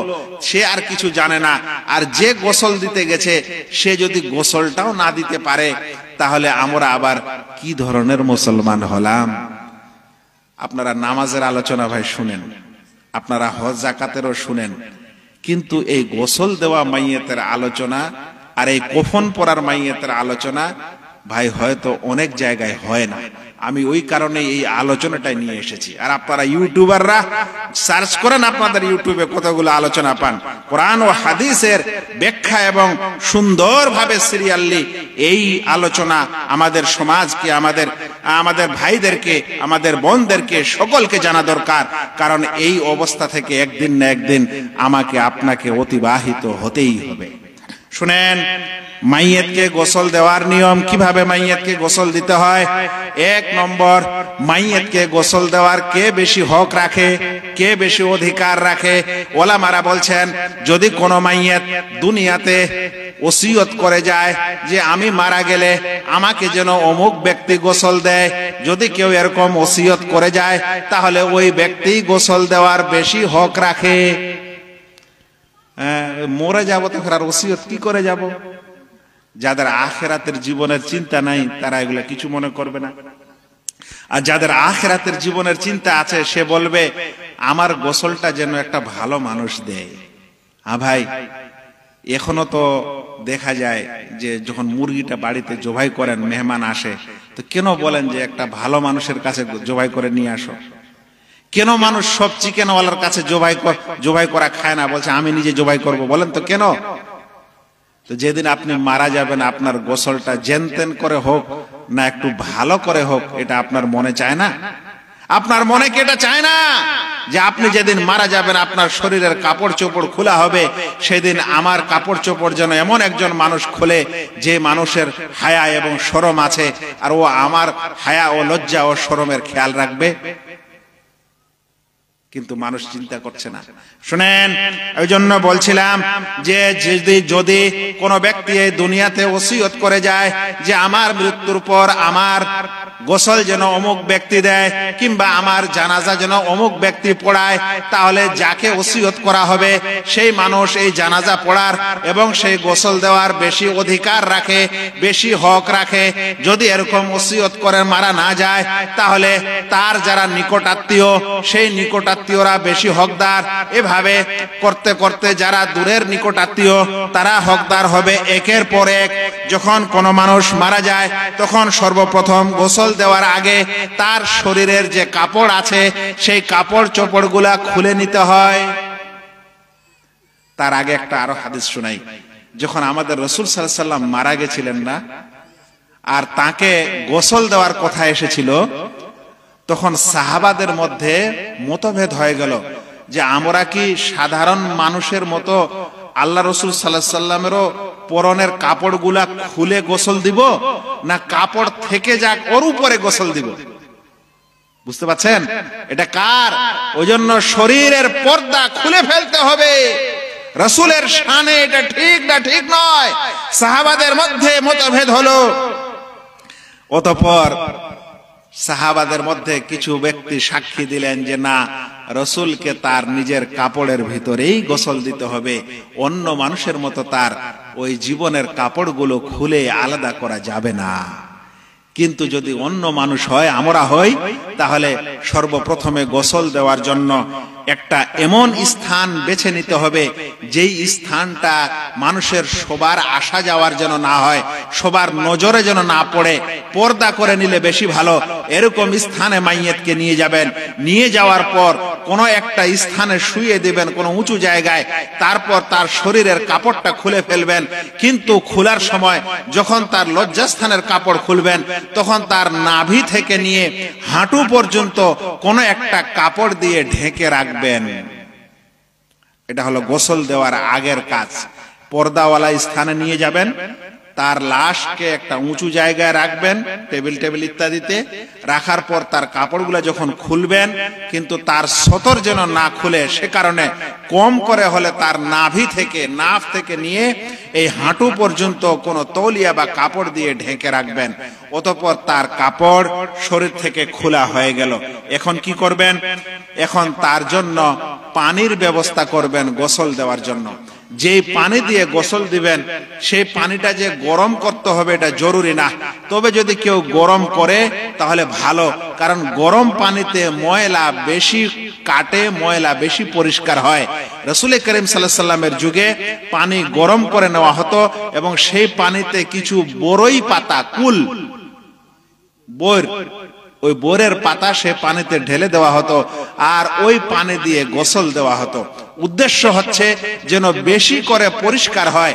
সে আর কিছু জানে না। আর যে গোসল দিতে গেছে সে যদি গোসলটাও না দিতে পারে, তাহলে আমরা আবার কি ধরনের মুসলমান হলাম? আপনারা নামাজের আলোচনা ভাই শুনেন, আপনারা হজ যাকাতেরও শুনেন, কিন্তু এই গোসল দেওয়া মাইয়িতের আলোচনা আর এই কফন পরার মাইয়িতের আলোচনা ভাই হয়তো অনেক জায়গায় হয় না। আমি ওই কারণে এই আলোচনাটাই নিয়ে এসেছি। আর আপনারা ইউটিউবাররা সার্চ করেন, আপনাদের ইউটিউবে কতগুলো আলোচনা পান, কোরআন ও হাদিসের ব্যাখ্যা এবং সুন্দরভাবে সিরিয়ালি এই আলোচনা আমাদের সমাজকে, আমাদের ভাইদেরকে, আমাদের বোনদেরকে, সকলকে জানা দরকার। কারণ এই অবস্থা থেকে একদিন না একদিন আমাকে আপনাকে অতিবাহিত হতেই হবে। শুনেন, মাইয়িতকে গোসল দেওয়ার নিয়ম, কিভাবে মাইয়িতকে গোসল দিতে হয়। এক নম্বর, মাইয়িতকে গোসল দেওয়ার কে বেশি হক রাখে, কে বেশি অধিকার রাখে। ওলামারা বলছেন, যদি কোনো মাইয়িত দুনিয়াতে ওসিয়ত করে যায় যে আমি মারা গেলে আমাকে যেন অমুক ব্যক্তি গোসল দেয়, যদি কেউ এরকম ওসিয়ত করে যায় তাহলে ওই ব্যক্তি গোসল দেওয়ার বেশি হক রাখে। মরে যাবো তো ফের আর ওসিয়ত কি করে যাব? যাদের আখিরাতের জীবনের চিন্তা নাই তারা এগুলা কিছু মনে করবে না, আর যাদের আখিরাতের জীবনের চিন্তা আছে সে বলবে আমার গোসলটা যেন একটা ভালো মানুষ দেয়। ভাই, এখনো তো দেখা যায় যে যখন মুরগিটা বাড়িতে জবাই করেন, মেহমান আসে, তো কেন বলেন যে একটা ভালো মানুষের কাছে জবাই করে নিয়ে আসো? কেন মানুষ সব চিকেনওয়ালার কাছে জবাই করা খায় না, বলছে আমি নিজে জবাই করব? বলেন তো কেন? তো যেদিন আপনি মারা যাবেন আপনার গোসলটা জেনতেন করে হোক না একটু ভালো করে হোক, এটা আপনার মনে চায় না? আপনার মনে কি এটা চায় না যে আপনি যেদিন মারা যাবেন আপনার শরীরের কাপড় চোপড় খোলা হবে, সেদিন আমার কাপড় চোপড় যেন এমন একজন মানুষ খোলে যে মানুষের হায়া এবং শরম আছে, আর ও আমার হায়া ও লজ্জা ও শরমের খেয়াল রাখবে? কিন্তু মানুষ চিন্তা করছে না। শুনেন, ওই জন্য বলছিলাম যে যদি কোনো ব্যক্তি এই দুনিয়াতে ওসিয়ত করে যায় যে আমার মৃত্যুর পর আমার গোসল যেন অমুক ব্যক্তি দেয় কিংবা আমার জানাজা যেন অমুক ব্যক্তি পড়ায়, তাহলে যাকে ওসিয়ত করা হবে সেই মানুষ এই জানাজা পড়ার এবং সেই গোসল দেওয়ার বেশি অধিকার রাখে, বেশি হক রাখে। যদি এরকম ওসিয়ত করে মারা না যায় তাহলে তার যারা নিকট আত্মীয় সেই নিকট আত্মীয়রা বেশি হকদার। এভাবে করতে করতে যারা দূরের নিকট আত্মীয় তারা হকদার হবে একের পর এক। যখন কোনো মানুষ মারা যায় তখন সর্বপ্রথম গোসল দেওয়ার আগে তার শরীরের যে কাপড় আছে সেই কাপড় চোপড়গুলা খুলে নিতে হয়। তার আগে একটা আরো হাদিস শোনাই। যখন আমাদের রাসূল সাল্লাল্লাহু আলাইহি ওয়াসাল্লাম মারা গেছিলেন না, আর তাকে গোসল দেওয়ার কথা এসেছিল, তখন সাহাবাদের মধ্যে মতভেদ হয়ে গেল যে আমরা কি সাধারণ মানুষের মতো আল্লাহ রসুল সাল্লাল্লাহু আলাইহি সাল্লামেরও পরনের কাপড়গুলা খুলে গোসল দিব, না কাপড় থেকে যাক ওর উপরে গোসল দিব? বুঝতে পারছেন এটা কার? ওই জন্য শরীরের পর্দা খুলে ফেলতে হবে। রাসূলের শানে এটা ঠিক না ঠিক নয়, সাহাবাদের মধ্যে মতভেদ হলো। অতঃপর সাহাবাদের মধ্যে কিছু ব্যক্তি সাক্ষী দিলেন যে না, রাসূলকে তার নিজের কাপড়ের ভিতরেই গোসল দিতে হবে, অন্য মানুষের মতো তার ওই জীবনের কাপড়গুলো খুলে আলাদা করা যাবে না। কিন্তু যদি অন্য মানুষ হয়, আমরা হই, তাহলে সর্বপ্রথমে গোসল দেওয়ার জন্য একটা এমন স্থান বেছে নিতে হবে যেই স্থানটা মানুষের সবার আসা যাওয়ার যেন না হয়, সবার নজরে যেন না পড়ে, পর্দা করে নিলে বেশি ভালো। এরকম স্থানে মাইয়েতকে নিয়ে যাবেন, নিয়ে যাওয়ার পর কোনো একটা স্থানে শুইয়ে দিবেন, কোনো উঁচু জায়গায়, তারপর তার শরীরের কাপড়টা খুলে ফেলবেন। কিন্তু খোলার সময় যখন তার লজ্জাস্থানের কাপড় খুলবেন, তখন তার নাভি থেকে নিয়ে হাঁটু পর্যন্ত কোনো একটা কাপড় দিয়ে ঢেকে রাখবেন। এটা হলো গোসল দেওয়ার আগের কাজ। পর্দাওয়ালা স্থানে নিয়ে যাবেন, তার লাশকে একটা উঁচু জায়গায় রাখবেন, টেবিল ইত্যাদিতে রাখার পর তার কাপড়গুলো যখন খুলবেন, কিন্তু তার সতর যেন না খুলে, সে কারণে কম করে হলে তার নাভি থেকে, নাভ থেকে নিয়ে এই হাঁটু পর্যন্ত কোনো তৌলিয়া বা কাপড় দিয়ে ঢেকে রাখবেন। অতঃপর তার কাপড় শরীর থেকে খোলা হয়ে গেল। এখন কি করবেন? এখন তার জন্য পানির ব্যবস্থা করবেন গোসল দেওয়ার জন্য। যেই পানি দিয়ে গোসল দিবেন সেই পানিটা যে গরম করতে হবে এটা জরুরি না, তবে যদি কেউ গরম করে তাহলে ভালো, কারণ গরম পানিতে ময়লা বেশি কাটে, ময়লা বেশি পরিষ্কার হয়। রাসূল করিম সাল্লাল্লাহু আলাইহি সাল্লামের যুগে পানি গরম করে নেওয়া হতো এবং সেই পানিতে কিছু বরই পাতা, কুল, বর, ওই বোরের পাতা সে পানিতে ঢেলে দেওয়া হতো আর ওই পানি দিয়ে গোসল দেওয়া হতো। উদ্দেশ্য হচ্ছে যেন বেশি করে পরিষ্কার হয়।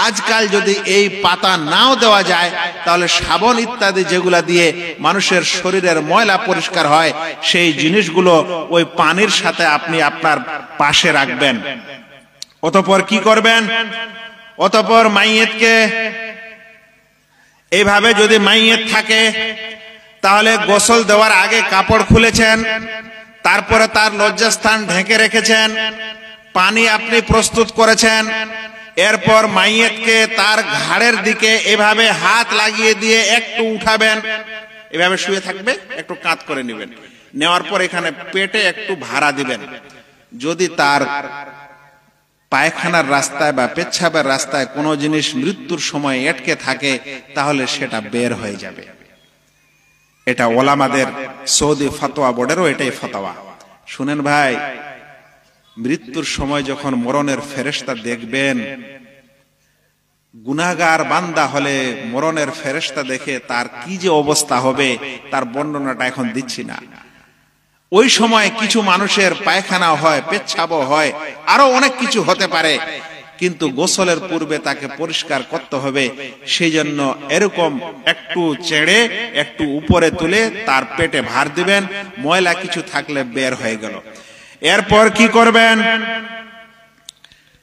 আজকাল যদি এই পাতা নাও দেওয়া যায় তাহলে সাবান ইত্যাদি যেগুলা দিয়ে মানুষের শরীরের ময়লা পরিষ্কার হয়, সেই জিনিসগুলো ওই পানির সাথে আপনি আপনার পাশে রাখবেন। অতঃপর কি করবেন? অতঃপর মাইয়েতকে এইভাবে যদি মাইয়েত থাকে তাহলে গোসল দেওয়ার আগে কাপড় খুলেছেন, তারপরে তার লজ্জাস্থান ঢেকে রেখেছেন, পানি আপনি প্রস্তুত করেছেন, এরপর মাইয়েতকে তার ঘাড়ের দিকে এভাবে হাত লাগিয়ে দিয়ে একটু উঠাবেন, এভাবে শুয়ে থাকবে, একটু কাত করে নেবেন, নেওয়ার পর এখানে পেটে একটু ভাড়া দিবেন। যদি তার পায়খানার রাস্তায় বা পেচ্ছাবের রাস্তায় কোনো জিনিস মৃত্যুর সময় আটকে থাকে তাহলে সেটা বের হয়ে যাবে। এটা ওলামাদের সৌদি ফতোয়া বোর্ডেরও এটাই ফতোয়া। শুনেন ভাই, মৃত্যুর সময় যখন মরণের ফেরেশতা দেখবেন, গুনাহগার বান্দা হলে মরণের ফেরেশতা দেখে তার কি যে অবস্থা হবে তার বর্ণনাটা এখন দিচ্ছি না। ওই সময় কিছু মানুষের পায়খানা হয়, পেচ্ছাবও হয়, আরো অনেক কিছু হতে পারে, কিন্তু গোসলের পূর্বে তাকে পরিষ্কার করতে হবে। সেই জন্য এরকম একটু চেড়ে একটু উপরে তুলে তার পেটে ভার দিবেন, ময়লা কিছু থাকলে বের হয়ে গেল। এরপর কি করবেন?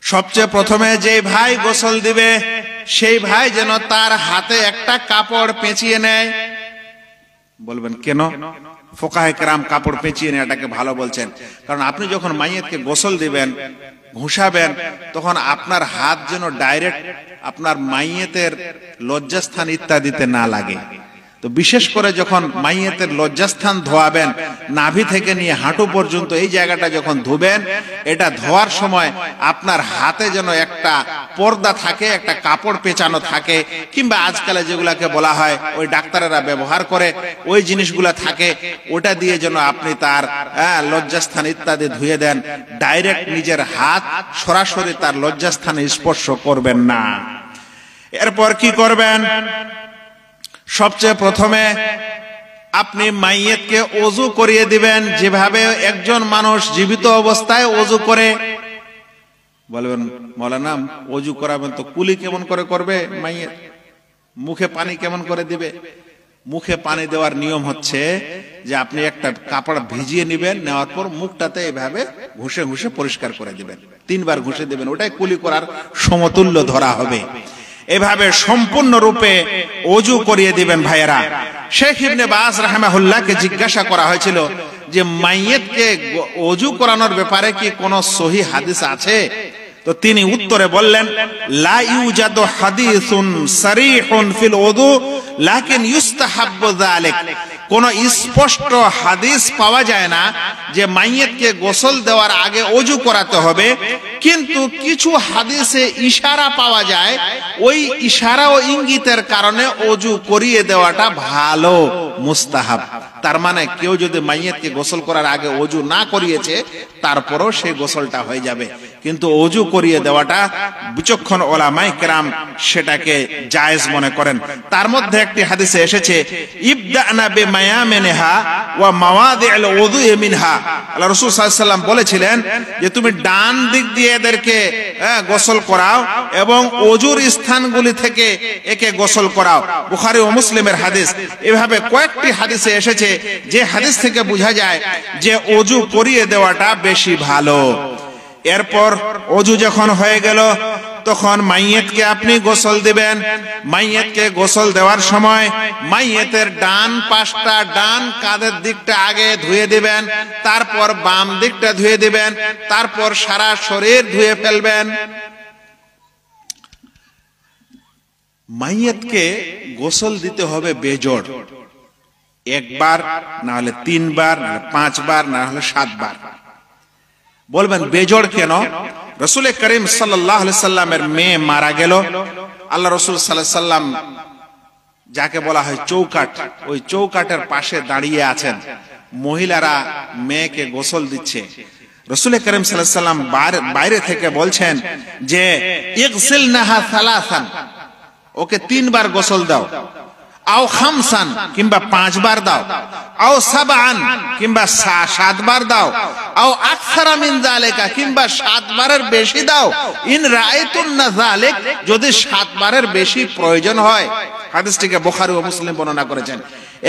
সবচেয়ে প্রথমে যে ভাই গোসল দিবে সেই ভাই যেন তার হাতে একটা কাপড় পেঁচিয়ে নেয়। বলবেন কেন? ফোকাহে কেরাম কাপড় পেঁচিয়ে নেওয়াটাকে ভালো বলছেন, কারণ আপনি যখন মাইয়েতকে গোসল দিবেন, ঘুষাবেন, তখন আপনার হাত যেন ডাইরেক্ট আপনার মাইয়েতের লজ্জাস্থান ইত্যাদিতে না লাগে। তো বিশেষ করে যখন মাইয়েতের লজ্জাস্থান ধোয়াবেন, নাভি থেকে নিয়ে হাঁটু পর্যন্ত এই জায়গাটা যখন ধুবেন, এটা ধোয়ার সময় আপনার হাতে যেন একটা পর্দা থাকে, একটা কাপড় পেঁচানো থাকে, কিংবা আজকালে যেগুলাকে বলা হয় ওই ডাক্তারেরা ব্যবহার করে ওই জিনিসগুলা থাকে, ওটা দিয়ে যেন আপনি তার লজ্জাস্থান ইত্যাদি ধুয়ে দেন। ডাইরেক্ট নিজের হাত সরাসরি তার লজ্জাস্থানে স্পর্শ করবেন না। এরপর কি করবেন? সবচেয়ে প্রথমে আপনি মাইয়েতকে ওযু করিয়ে দিবেন, যেভাবে একজন মানুষ জীবিত অবস্থায় ওযু করে। বলবেন মওলানা ওযু করাবেন তো কুলি কেমন করে করবে মাইয়েত? মুখে পানি কেমন করে দিবে? মুখে পানি দেওয়ার নিয়ম হচ্ছে যে আপনি একটা কাপড় ভিজিয়ে নেবেন, নেওয়ার পর মুখটাতে এভাবে ঘষে ঘষে পরিষ্কার করে দিবেন, 3 বার ঘষে দিবেন, ওটাই কুলি করার সমতুল্য ধরা হবে। এভাবে সম্পূর্ণরূপে ওযু করিয়ে দিবেন। ভাইয়েরা, শেখ ইবনে বাজ রাহিমাহুল্লাহকে জিজ্ঞাসা করা হয়েছিল যে মাইয়িতকে ওযু করানোর ব্যাপারে কি কোনো সহিহ হাদিস আছে? তো তিনি উত্তরে বললেন, লা ইউজাদু হাদিসুন সারিহুন ফিল ওযু লাকিন ইউস্তাহাব্বু যালিক। কোন স্পষ্ট হাদিস পাওয়া যায় না যে মাইয়িতকে গোসল দেওয়ার আগে ওযু করাতে হবে, কিন্তু কিছু হাদিসে ইশারা পাওয়া যায়, ওই ইশারা ও ইঙ্গিতের কারণে ওযু করিয়ে দেওয়াটা ভালো, মুস্তাহাব। তার মানে কেউ যদি মাইয়িতকে গোসল করার আগে ওযু না করিয়েছে, তারপরও সেই গোসলটা হয়ে যাবে, কিন্তু ওযু করিয়ে দেওয়াটা বিচক্ষণ উলামায়ে কেরাম সেটাকে জায়েজ মনে করেন। তার মধ্যে একটি হাদিসে এসেছে, ইবদানা বিমায়ামিনহা ওয়া মাওয়াদিউল ওযু মিনহা। আল্লাহ রাসূল সাল্লাল্লাহু আলাইহি ওয়াসাল্লাম বলেছিলেন যে তুমি ডান দিক দিয়ে এদেরকে গোসল করাও এবং ওযুর স্থানগুলি থেকে একে গোসল করাও। বুখারী ও মুসলিমের হাদিস। এভাবে কয়েকটি হাদিসে এসেছে যে হাদিস থেকে বোঝা যায় যে ওযু করিয়ে দেওয়াটা বেশি ভালো। এরপর ওযু যখন হয়ে গেল, তখন মাইয়িতকে আপনি গোসল দিবেন। মাইয়িতকে গোসল দেওয়ার সময় মাইয়িতের ডান পাশটা, ডান কাঁধের দিকটা আগে ধুয়ে দিবেন, তারপর বাম দিকটা ধুয়ে দিবেন, তারপর সারা শরীর ধুয়ে ফেলবেন। মাইয়িতকে গোসল দিতে হবে বেজোড়, 1 বার, না হলে 3 বার, না হলে 5 বার, না হলে 7 বার। বলবেন বেজোড় কেন? রাসূল করিম সাল্লাল্লাহু আলাইহি সাল্লামের মেয়ে মারা গেল। আল্লাহ রাসূল সাল্লাল্লাহু আলাইহি সাল্লাম, যাকে বলা হয় চৌকাঠ, ওই চৌকাঠের পাশে দাঁড়িয়ে আছেন, মহিলারা মেয়েকে গোসল দিচ্ছে। রাসূল করিম সাল্লাল্লাহু আলাইহি সাল্লাম বাইরে থেকে বলছেন যে ইগসিলনাহা সালাসান, ওকে 3 বার গোসল দাও, আও খামসান কিংবা 5 বার দাও, আও সাবআন কিংবা 7 বার দাও, আও আকসারা মিন যালিকা কিংবা 7 বারের বেশি দাও, ইন রাআইতুন্না যালিক, যদি 7 বারের বেশি প্রয়োজন হয়। হাদিসটিকে বুখারী ও মুসলিম বর্ণনা করেছেন।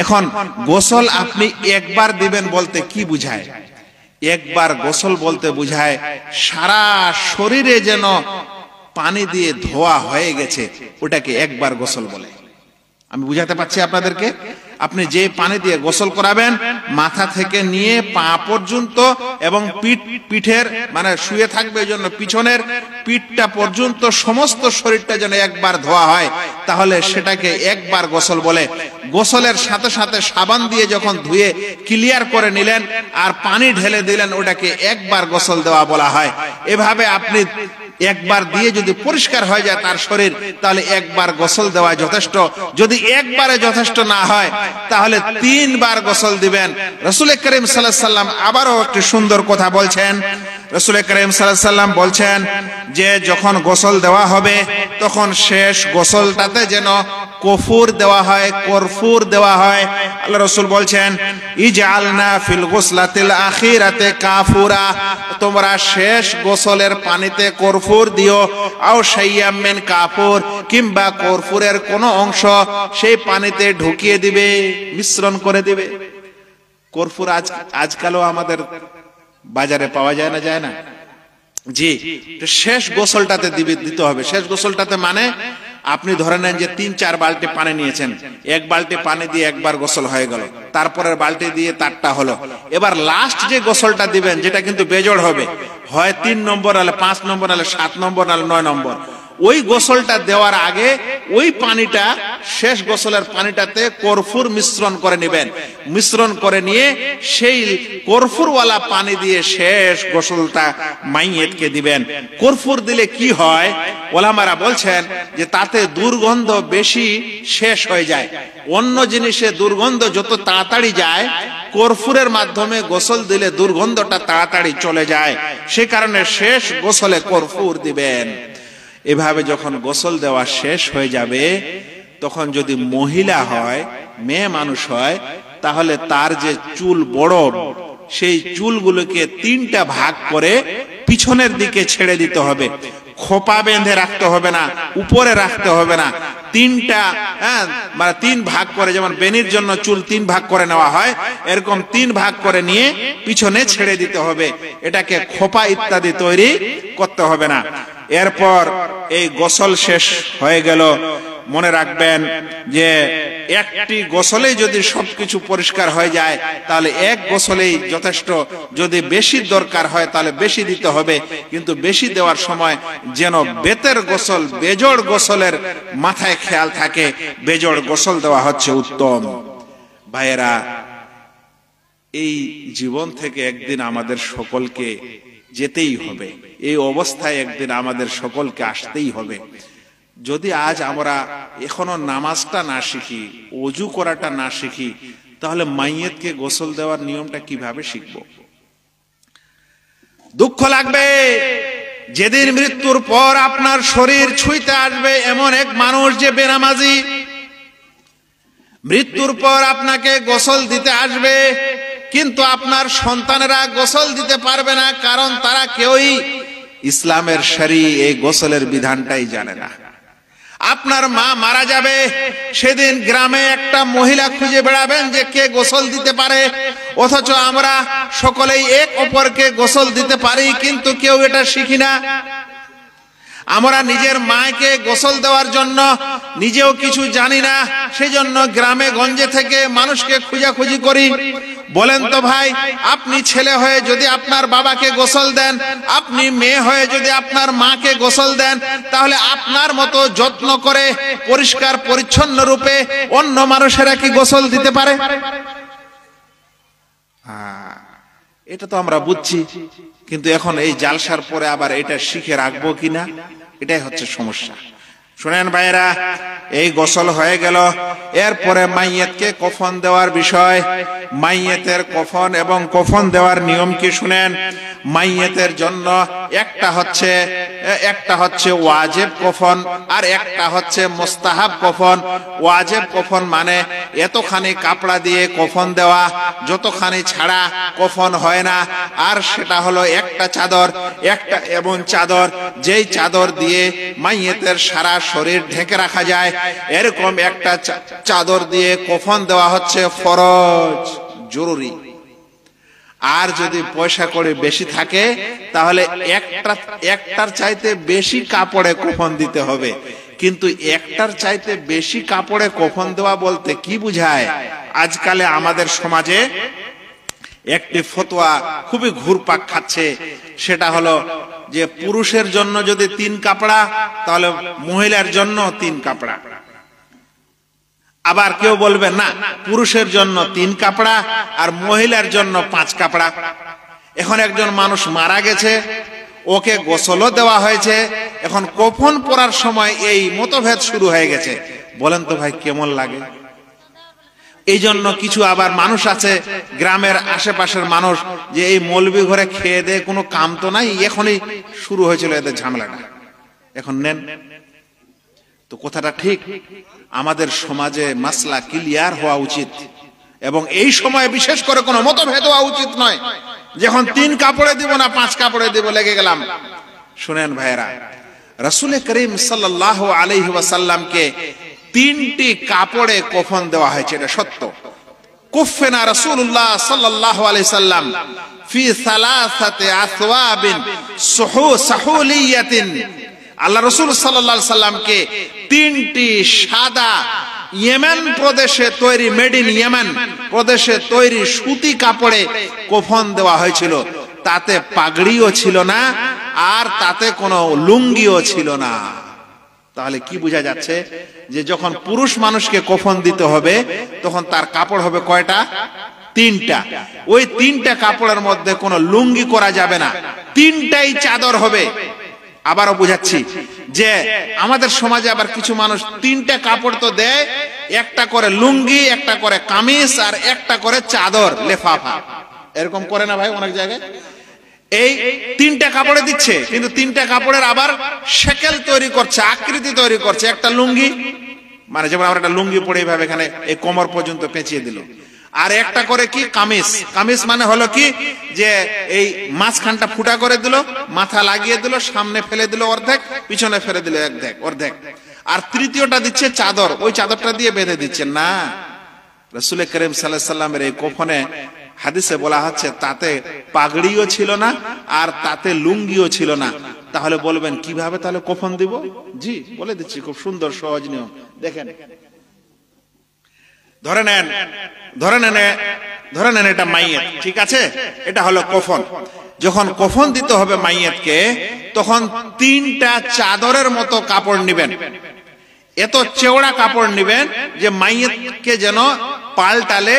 এখন গোসল আপনি 1 বার দিবেন বলতে কি বুঝায়? 1 বার গোসল বলতে বুঝায় সারা শরীরে যেন পানি দিয়ে ধোয়া হয়ে গেছে, ওটাকে 1 বার গোসল বলে। আমি বুঝাতে পারছি আপনাদেরকে? আপনি যে পানি দিয়ে গোসল করাবেন, মাথা থেকে নিয়ে পা পর্যন্ত এবং পিঠের মানে শুয়ে থাকবে এই জন্য পিছনের পিঠটা পর্যন্ত সমস্ত শরীরটা যেন 1 বার ধোয়া হয়, তাহলে সেটাকে 1 বার গোসল বলে। গোসলের সাথে সাথে সাবান দিয়ে যখন ধুয়ে ক্লিয়ার করে নিলেন আর পানি ঢেলে দিলেন, ওটাকে 1 বার গোসল দেওয়া বলা হয়। এভাবে আপনি 1 বার দিয়ে যদি পরিষ্কার হয়ে যায় তার শরীর, তাহলে 1 বার গোসল দেওয়া যথেষ্ট। যদি 1 বারে যথেষ্ট না হয়, তাহলে 3 বার গোসল দিবেন। রাসূল করিম সাল্লাল্লাহু আলাইহি সাল্লাম আবারও একটি সুন্দর কথা বলছেন। রাসূল করিম সাল্লাল্লাহু আলাইহি সাল্লাম বলছেন যে যখন গোসল দেওয়া হবে, তখন শেষ গোসলটাতে যেন কফুর দেওয়া হয়, কর্ফুর দেওয়া হয়। আল্লাহ রাসূল বলছেন, ইজআলনা ফিল গুসলাতিল আখিরাতে কাফুরা, তোমরা শেষ গোসলের পানিতে কর্ফুর দিও, আও শাইয়াম মিন কাফুর, কিংবা কর্ফুরের কোন অংশ সেই পানিতে ঢুকিয়ে দিবে, মিশ্রণ করে দিবে। কর্ফুর আজকালও আমাদের বাজারে পাওয়া যায় না, যায় না? জি, শেষ গোসলটাতে দিতে হবে। শেষ গোসলটাতে মানে আপনি ধরে নেন যে 3-4 বালতি পানি নিয়েছেন, 1 বালতি পানি দিয়ে 1 বার গোসল হয়ে গেল, তারপরের বালতি দিয়ে তারটা হলো। এবার লাস্ট যে গোসলটা দিবেন, যেটা কিন্তু বেজোড় হবে, হয় 3 নম্বর, নাহলে 5 নম্বর, নাহলে 7 নম্বর, নাহলে 9 নম্বর, ওই গোসলটা দেওয়ার আগে ওই পানিটা, শেষ গোসলের পানিটাতে কর্ফুর মিশ্রণ করে নেবেন। মিশ্রণ করে নিয়ে সেই কর্ফুরওয়ালা পানি দিয়ে শেষ গোসলটা মাইয়িতকে দিবেন। কর্ফুর দিলে কি হয়? ওলামারা বলছেন যে তাতে দুর্গন্ধ বেশি শেষ হয়ে যায়। অন্য জিনিসে দুর্গন্ধ যত তাড়াতাড়ি যায়, কর্ফুরের মাধ্যমে গোসল দিলে দুর্গন্ধটা তাড়াতাড়ি চলে যায়। সে কারণে শেষ গোসলে কর্ফুর দিবেন। এভাবে যখন গোসল দেওয়া শেষ হয়ে যাবে, তখন যদি মহিলা হয়, মেয়ে মানুষ হয়, তাহলে তার যে চুল বড়, সেই চুলগুলোকে 3টা ভাগ করে পিছনের দিকে ছেড়ে দিতে হবে। খোপা বেঁধে রাখতে হবে না, উপরে রাখতে হবে না, তিনটা, মানে 3 ভাগ করে, যেমন বেনির জন্য চুল 3 ভাগ করে নেওয়া হয়, এরকম 3 ভাগ করে নিয়ে পিছনে ছেড়ে দিতে হবে। এটাকে খোপা ইত্যাদি তৈরি করতে হবে না। এরপর এই গোসল শেষ হয়ে গেল। মনে রাখবেন যে একটি গোসলেই যদি সবকিছু পরিষ্কার হয়ে যায় তাহলে এক গোসলেই যথেষ্ট। যদি বেশি দরকার হয় তাহলে বেশি দিতে হবে, কিন্তু বেশি দেওয়ার সময় যেন বেতের গোসল, বেজোড় গোসলের মাথায় খেয়াল থাকে, বেজোড় গোসল দেওয়া হচ্ছে উত্তম। ভাইয়েরা, এই জীবন থেকে একদিন আমাদের সকলকে যেতেই হবে, এই অবস্থায় একদিন আমাদের সকলকে আসতেই হবে। যদি আজ আমরা এখনো নামাজটা না শিখি, ওযু করাটা না শিখি, তাহলে মাইয়েতকে গোসল দেওয়ার নিয়মটা কিভাবে শিখব? দুঃখ লাগবে যেদিন মৃত্যুর পর আপনার শরীর ছুঁইতে আসবে এমন এক মানুষ যে বেনামাজি, মৃত্যুর পর আপনাকে গোসল দিতে আসবে, কিন্তু আপনার সন্তানেরা গোসল দিতে পারবে না, কারণ তারা কেউই ইসলামের শরীয় এই গোসলের বিধানটাই জানে না। আপনার মা মারা যাবে, সেদিন গ্রামে একটা মহিলা খুঁজে বেড়াবেন যে কে গোসল দিতে পারে, অথচ আমরা সকলেই এক অপরকে গোসল দিতে পারি, কিন্তু কেউ এটা শিখি না। আমরা নিজের মাকে গোসল দেওয়ার জন্য নিজেও কিছু জানি না, সেজন্য গ্রামে গঞ্জে থেকে মানুষকে খোঁজাখুঁজি করি। বলেন তো ভাই, আপনি ছেলে হয়ে যদি আপনার বাবাকে গোসল দেন, আপনি মেয়ে হয়ে যদি আপনার মাকে গোসল দেন, তাহলে আপনার মতো যত্ন করে পরিষ্কার পরিচ্ছন্ন রূপে অন্য মানুষেরা কি গোসল দিতে পারে? এটা তো আমরা বুঝছি, কিন্তু এখন এই জালসার পরে আবার এটা শিখে রাখবো কিনা, এটাই হচ্ছে সমস্যা। শুনেন ভাইরা, এই গোসল হয়ে গেল, এরপরে মাইয়েতকে কফন দেওয়ার বিষয়। মাইয়েতের কফন এবং কফন দেওয়ার নিয়ম কি শুনেন। মাইয়েতের জন্য একটা হচ্ছে ওয়াজিব কফন, আর একটা হচ্ছে মুস্তাহাব কফন। ওয়াজিব কফন মানে এতখানি কাপড়া দিয়ে কফন দেওয়া, যতখানি ছাড়া কফন হয় না। আর সেটা হলো একটা চাদর, একটা এমন চাদর যেই চাদর দিয়ে মাইয়েতের সারা শরীর ঢেকে রাখা যায়, এরকম একটা চাদর দিয়ে কফন দেওয়া হচ্ছে ফরজ, জরুরি। আর যদি পয়সা করে বেশি থাকে তাহলে একটার চাইতে বেশি কাপড়ে কফন দিতে হবে। কিন্তু একটার চাইতে বেশি কাপড়ে কফন দেওয়া বলতে কি বুঝায়? আজকালে আমাদের সমাজে একটি ফতোয়া খুবই ঘুরপাক খাচ্ছে, সেটা হলো যে পুরুষের জন্য যদি 3 কাপড়া, তাহলে মহিলার জন্য 3 কাপড়া। আবার কেউ বলবে না, পুরুষের জন্য 3 কাপড়া আর মহিলার জন্য 5 কাপড়া। এখন একজন মানুষ মারা গেছে, ওকে গোসলও দেওয়া হয়েছে, এখন কফন পরার সময় এই মতভেদ শুরু হয়ে গেছে। বলেন তো ভাই, কেমন লাগে? এই জন্য কিছু আবার মানুষ আছে গ্রামের আশেপাশের মানুষ, যে এই মৌলবি ঘরে খেয়ে দেয়ে কোনো কাম তো নাই, এখনই শুরু হয়েছিল এদের ঝামেলাটা, এখন নেন। তো কথাটা ঠিক, আমাদের সমাজে মাসলা ক্লিয়ার হওয়া উচিত, এবং এই সময় বিশেষ করে কোনো মতভেদ হওয়া উচিত নয়, যখন 3 কাপড়ে দিব না 5 কাপড়ে দিব লেগে গেলাম। শুনেন ভাইরা, রাসূল করিম সাল্লাল্লাহু আলাইহি ওয়াসাল্লামকে 3টি কাপড়ে কফন দেওয়া হয়েছে, এটা সত্য। কুফিনা রাসূলুল্লাহ সাল্লাল্লাহু আলাইহি সাল্লাম ফি সালাসাতি আসওয়াবিন সাহুলিয়াতিন। আল্লাহ রাসূল সাল্লাল্লাহু আলাইহি সাল্লামকে 3টি সাদা ইয়েমেন প্রদেশে তৈরি, মেড ইন ইয়েমেন প্রদেশে তৈরি সুতি কাপড়ে কফন দেওয়া হয়েছিল। তাতে পাগড়িও ছিল না, আর তাতে কোনো লুঙ্গিও ছিল না। তাহলে কি বোঝা যাচ্ছে যে যখন পুরুষ মানুষকে কফন দিতে হবে তখন তার কাপড় হবে কয়টা? 3টা। ওই 3টা কাপড়ের মধ্যে কোনো লুঙ্গি করা যাবে না, 3টাই চাদর হবে। আবারও বুঝাচ্ছি যে আমাদের সমাজে আবার কিছু মানুষ 3টা কাপড় তো দেয়, একটা করে লুঙ্গি, একটা করে কামিজ, আর একটা করে চাদর লেফাফা, এরকম করে না ভাই অনেক জায়গায়। এই 3টা কাপড়ে দিচ্ছে, কিন্তু 3টা কাপড়ের আবার শেকেল তৈরি করছে, আকৃতি তৈরি করছে। একটা লুঙ্গি, মানে যেমন আমরা একটা লুঙ্গি পরে এইভাবে এখানে এই কোমর পর্যন্ত পেঁচিয়ে দিল, আর একটা করে কি কামিজ। কামিজ মানে হলো কি যে এই মাঝখানটা ফুটা করে দিল, মাথা লাগিয়ে দিল, সামনে ফেলে দিল অর্ধেক, পিছনে ফেলে দিল অর্ধেক। আর তৃতীয়টা দিচ্ছে চাদর, ওই চাদরটা দিয়ে বেঁধে দিচ্ছে না। রাসূল করিম সাল্লাল্লাহু আলাইহি সাল্লামের এই কফনে হাদিসে বলা হচ্ছে তাতে পাগড়িও ছিল না আর তাতে লুঙ্গিও ছিল না। তাহলে বলবেন কিভাবে তাহলে কফন দিব? জি বলে দিচ্ছি, খুব সুন্দর সহজ নিয়ম। দেখেন, ধরে নেন এটা মাইয়িত, ঠিক আছে, এটা হলো কফন। যখন কফন দিতে হবে মাইয়িতকে, তখন 3টা চাদরের মতো কাপড় নেবেন। এত চওড়া কাপড় নেবেন যে মাইয়িতকে যেন পাল্টালে,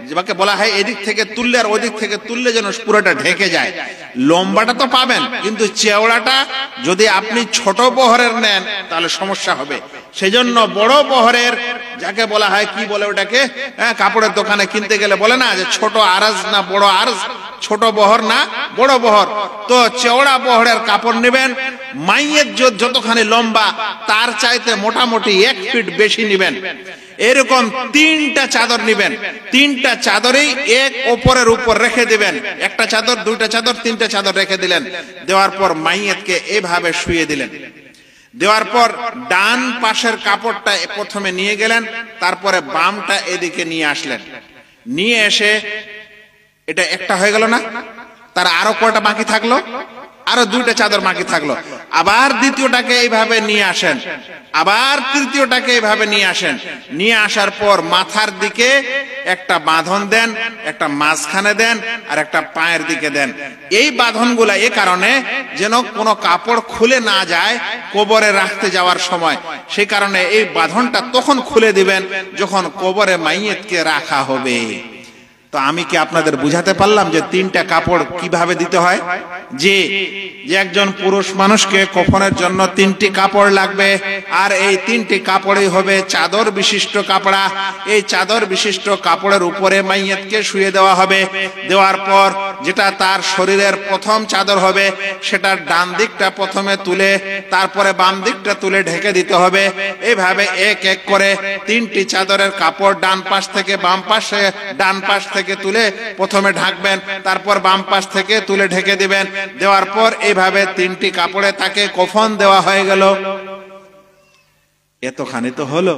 যাকে বলা হয় এদিক থেকে তুললে আর ওদিক থেকে তুললে যেন পুরোটা ঢেকে যায়। লম্বাটা তো পাবেন, কিন্তু চওড়াটা যদি আপনি ছোট বহরের নেন তাহলে সমস্যা হবে। সেজন্য বড় বহরের, যাকে বলা হয় কি বলে ওটাকে, কাপড়ের দোকানে কিনতে গেলে বলে না যে ছোট আরজ না বড় আরজ, ছোট বহর না বড় বহর। তো চওড়া বহরের কাপড় নেবেন। মাইয়ের যতখানি লম্বা তার চাইতে মোটামুটি 1 ফিট বেশি নেবেন। এরকম 3টা চাদর নেবেন। 3টা চাদরেই এক ওপরের উপর রেখে দিবেন। একটা চাদর, 2টা চাদর, 3টা চাদর রেখে দিলেন। দেওয়ার পর মাইয়েতকে এভাবে শুয়ে দিলেন। দেওয়ার পর ডান পাশের কাপড়টা প্রথমে নিয়ে গেলেন, তারপরে বামটা এদিকে নিয়ে আসলেন। নিয়ে এসে এটা একটা হয়ে গেল না? তার আরো কয়টা বাকি থাকলো? আরো 2টা চাদর বাকি থাকলো। আবার দ্বিতীয়টাকে এইভাবে নিয়ে আসেন, আবার তৃতীয়টাকে এইভাবে নিয়ে আসেন। নিয়ে আসার পর মাথার দিকে একটা বাঁধন দেন, একটা মাঝখানে দেন, আর একটা পায়ের দিকে দেন। এই বাঁধনগুলা এ কারণে যেন কোনো কাপড় খুলে না যায় কবরে রাখতে যাওয়ার সময়। সেই কারণে এই বাঁধনটা তখন খুলে দিবেন যখন কবরে মাইয়িতকে রাখা হবে। তো আমি কি আপনাদের বুঝাতে পারলাম যে 3টা কাপড় কিভাবে দিতে হয়? যে একজন পুরুষ মানুষকে কফনের জন্য 3টি কাপড় লাগবে, আর এই 3টি কাপড়ই হবে চাদর বিশিষ্ট কাপড়া। এই চাদর বিশিষ্ট কাপড়ের উপরে মাইয়িতকে শুয়ে দেওয়া হবে। দেওয়ার পর যেটা তার শরীরের প্রথম চাদর হবে, সেটার ডান দিকটা প্রথমে তুলে তারপরে বাম দিকটা তুলে ঢেকে দিতে হবে। এইভাবে এক এক করে 3টি চাদরের কাপড় ডান পাশ থেকে বাম পাশে, ডান পাশ থেকে তুলে প্রথমে ঢাকবেন, তারপর বাম পাশ থেকে তুলে ঢেকে দিবেন। দেওয়ার পর এইভাবে 3টি কাপড়ে তাকে কফন দেওয়া হয়ে গেল। এতখানি তো হলো।